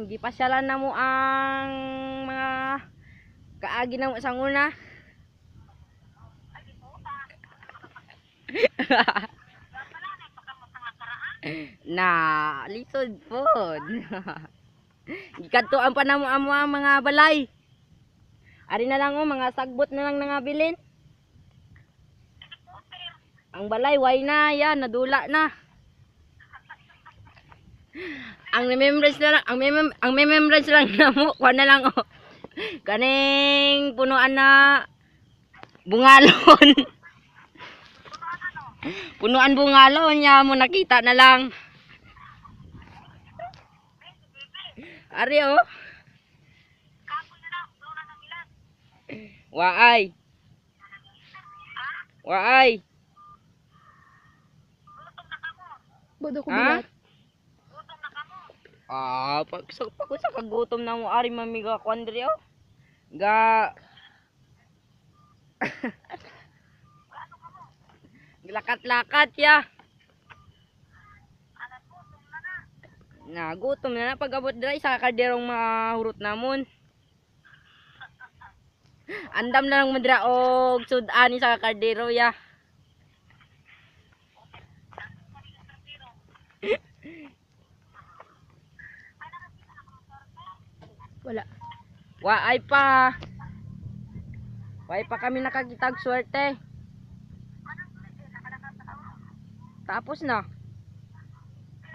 gipasyalan na mo ang mga kaagi na mo sa una. Na lisod pod. Gikadtuan pa na mo amo ang mga balay. Ari na lang mga sagbot na lang nangabilin. Ang balay way na yan, nadula na. Ang remembrance na lang, ang remembrance lang na mo, kuha na lang kaning punuan na bungalon. Punuan bungalon niya mo nakita na lang. Ari Waay. Waay. Bodo ko bilat. Pag sa kagutom na mo ari mamiga kwandri Ga lakat-lakat ya. Gutom na pag abot dira sa kalderong mahurot namon. Andam na lang mo dira og sud-ani sa kaldero ya. Wala. Waay pa kami nakakitag swerte. Tapos na.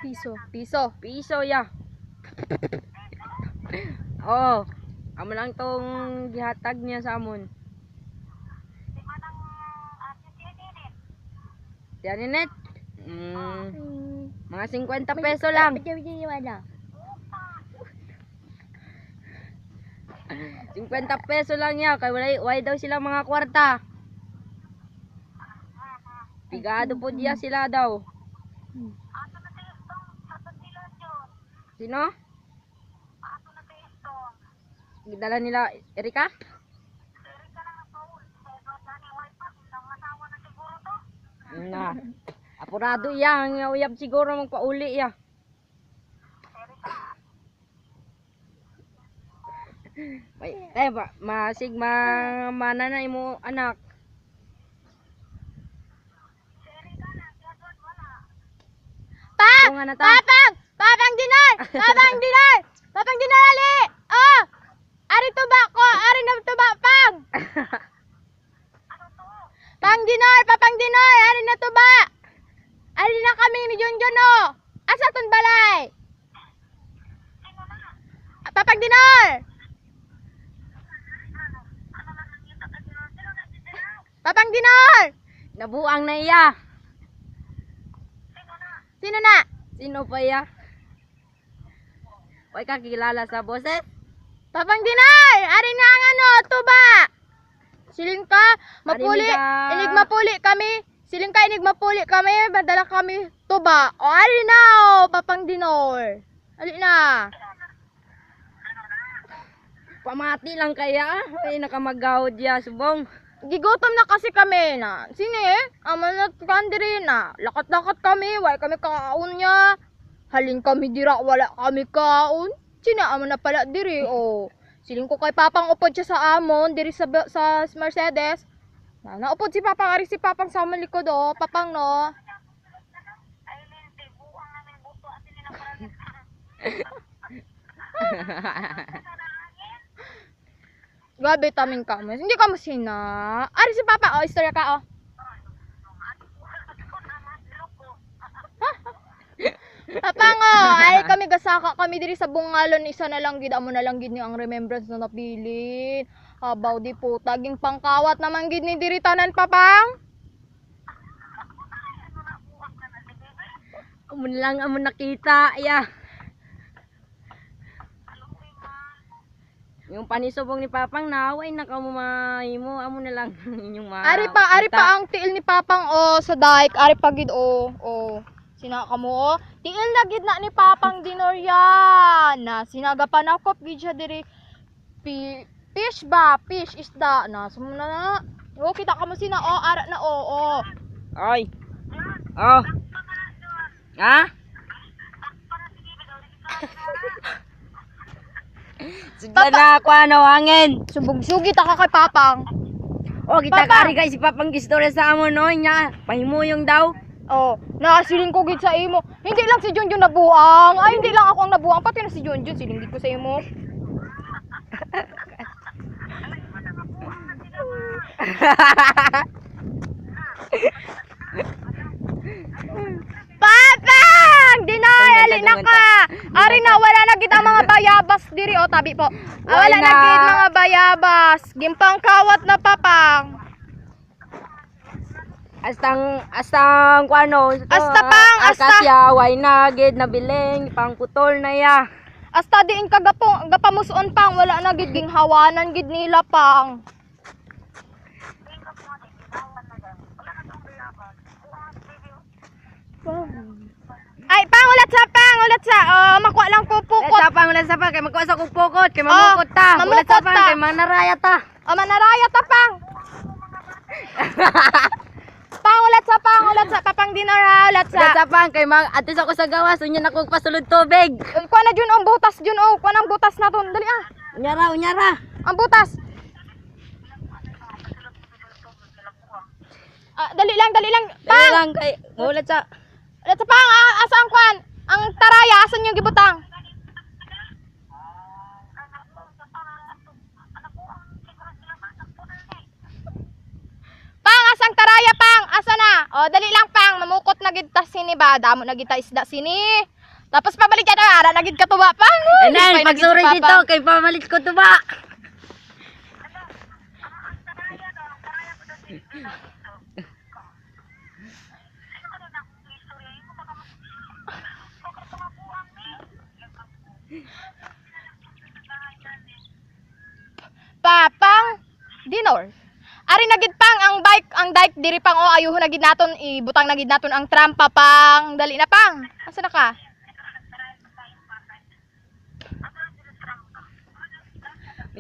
Piso ya. Amo lang tong gihatag niya sa amon. Yan net. Mga 50 peso lang. 50 peso lang ya. Kay wala daw sila mga kwarta. Pigado po diya sila daw. Sino? Gidala nila Erika? Na. Apurado yang uyab siguro magpauli ya. Masig mana na imo anak. Papang dinar ali. Ari tuba ko, ari na tuba pang. Papang dinar, ari na tuba. Ari na kami ni Junjun Asa ton balay? Papang dinar. Papang dinar. Nabuang na iya. Sino na? Sino pa iya? Way ka kilala sa boses? Papang dinar, ari na ang tuba. Siling ka, mapuli, inig mapuli kami. Siling ka, inig mapuli kami, badala kami tuba. Ari na Papang dinar. Ali na. Pamati lang kaya, ay nakamagawad ya subong. Gigutom na kasi kami na. Sine, amanat kandiri na. Lakat-lakat kami, way kami kaon niya. Halin kami dira, wala kami kaon. Sina amo na pala diri Siling ko kay Papang upod siya sa amon diri sa Mercedes. Naupod si Papang, ari si Papang sa malikod Papang no. Gabi taming kami. Hindi ka masina. Ari si Papa istorya ka Papang ay kami gasaka kami diri sa bungalon isa na lang gid amo na lang gid ni ang remembrance na napili. Habaw di po taging pangkawat naman gid ni diri tanan Papang. Amo lang amo nakita ya. Yung panisubong ni Papang naway na kamo mahimo amo na lang inyong Ari pa ang tiil ni Papang sa dike. Ari pa gid Sinaka mo tiil na gid na ni Papang dinorya na sinagapan ako gid siya diri fish isda na sumuna na kita ka mo sina ara na Ay. Ha? Sugda na ako ano hangin. Subog-sugi ta ka kay Papang. O kita Papa. kari kay si Papang gistorya sa amo no nya. Pahimuyong daw. Oh, nasiling ko gid sa imo. Hindi lang si Junjun nabuang. Ay, hindi lang ako ang nabuang, pati na si Junjun siling gid ko sa imo. Papang! Dinoy, ali na ka. Ari na wala na gid ang mga bayabas diri o tabi po. Wala Wala na na. gid mga bayabas. Gimpang kawat na Papang. Astang kuano. Asta, Pang, asta. Akasya way na gid nabiling pang putol na ya. Hasta diin ka gapamuson Pang, wala na gid ginghawanan gid nila Pang. Ay, Pang, ulat sa Pang, ulat sa. Oh, makuha lang ko pukot. Wala sa pa kay magkuha sa kog pukot kay mamukot ta. Wala mamukot sa pa ta. kay manaraya ta. O, manaraya ta, Pang. Pang, ulat sa Pang, ulat sa. Papang dinara, ulat Wala sa. sa pa kay mag atis ako sa gawas unya na kog pasulod tubig. Kuha na dyan, ang butas dyan, oh. Kuha ng butas na to. Dali, ah. Unyara. Ang butas. Dali lang, Dali Pang. lang kay mulat sa. Ulat sa Pang, asa ang kwan? Ang taraya, asan yung gibutang? Pang, asang taraya, Pang? Asa na? O, dali lang, Pang. Mamukot na gid ta sini ba? Damo na gid ta isda sini. Tapos pabalik ka na, ara na gid ka tuba, Pang. Uy, Anan lipay na gid si pagsuri Papa. dito kay pamalit ko to ba. Papang dinor. Ari na gid Pang ang dike diri Pang o ayuho na gid naton ibutang na gid naton ang trampa Pang. Dali na Pang. Asa na ka?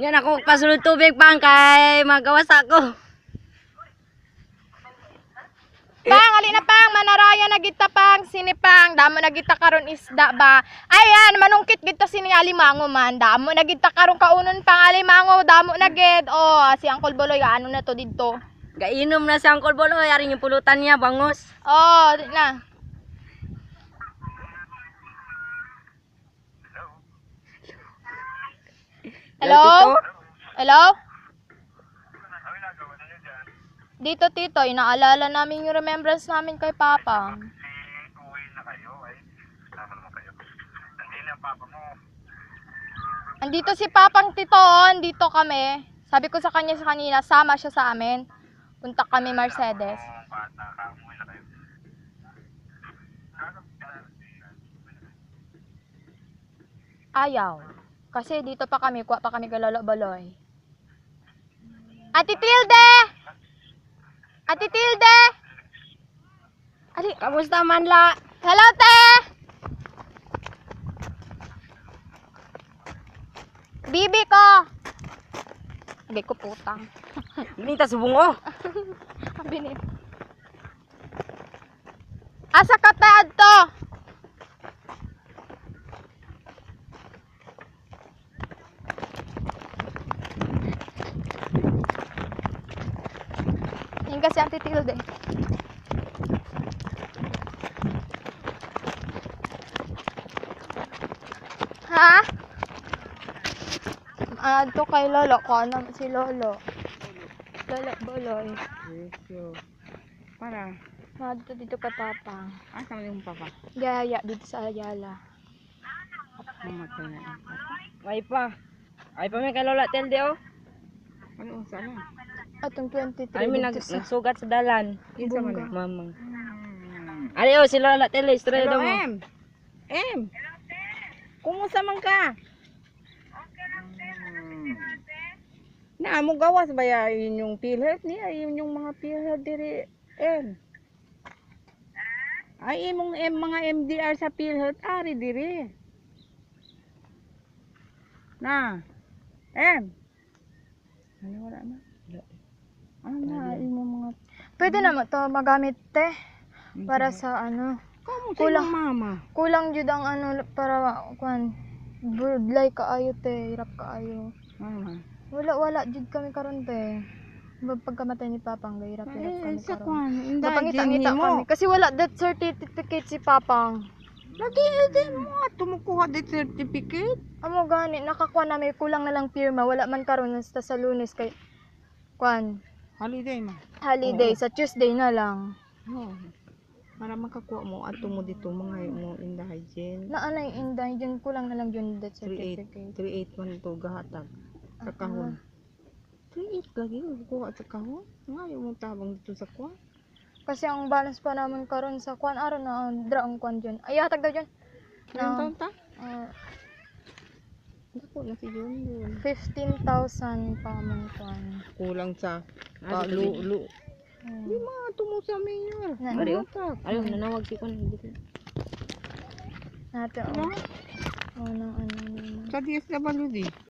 Yan ako pasulod tubig pang kay magawas ako. Pang, ali na Pang, manaraya na gid ta Pang, sinipang, damo na gid ta karon isda ba. Ayan, manungkit gid ta sini alimango man, damo na gid ta karon kaunon Pang alimango, damo na gid. Oh, si Uncle Boloy ano na to didto. Gainom na si Uncle Boloy, ari yung pulutan niya bangos. Oh, di na. Hello? Hello? Dito tito, inaalala namin yung remembrance namin kay Papa. Uwi na kayo, ay kasama naman kayo. Hindi na papa mo. Andito si Papang Tito, andito kami. Sabi ko sa kanya sa kanina, sama siya sa amin. Punta kami Mercedes. Kung bata ka, umuwi na kayo. Ayaw. Kasi dito pa kami, kuha pa kami kay Lolo Baloy. Ate Tilde! Ate Tilde! Ali, Kamusta man la? hello, te! Bibi ko! Agay ko putang. Binita subungo. Bini. Asa ka taad to? Yung kasi ang titilde. Ha? To kay Lolo ko. Ano si Lolo? Lolo Boloy. Para Dito kay Papa. asa man yung papa? Gaya dito sa Ayala. Mamatay na. Ay pa. Ay pa may kay Lola Telde oh. Ano sana? Atong 23 Ay may dito sa nagsugat sa dalan. Kinsa man? Mamang. Ari oh si Lola Telde istorya daw mo. Kumusta man ka? Na mo gawas ba ya yun yung PhilHealth niya, yun yung mga PhilHealth diri ay imong mga MDR sa PhilHealth ari diri. Na. Ano wala na? Ano na imong mga Pwede naman to magamit te para sa ano. Kamu Kulang. mama. Kulang jud ang ano para kuan Birdlay kaayo te, hirap kaayo. Ah. Wala jud kami karon te. Pagkamatay ni Papang, hirap kami Sa karon. kwan, inday Napangita-ngita kami kasi wala death certificate si Papang. Lagi din mo nga tumukuha de certificate. Amo gani nakakuha na may kulang na lang pirma, wala man karon hasta sa Lunes kay kwan, Holiday ma. holiday sa Tuesday na lang. Oh. Para makakuha mo ato mo dito mga mo inday jen. Naanay inday dyan kulang na lang dyan death 38 certificate. 38 man to gahatag sa kahon. 38 lagi kuha sa kahon. Ngayon mo tabang dito sa kwan. Kasi ang balance pa naman karon sa kwan aron na dra ang kwan dyan. Ay hatag daw dyan. Anong taon ta? ah, Dako na si John yun. 15,000 pa man kwan. Kulang sa Ah, lu. Hmm. Di mga tumo sa mayor. Na- Ayaw, nanawag si Kwan. Nato. Oh, nang ano. Sa DSWD.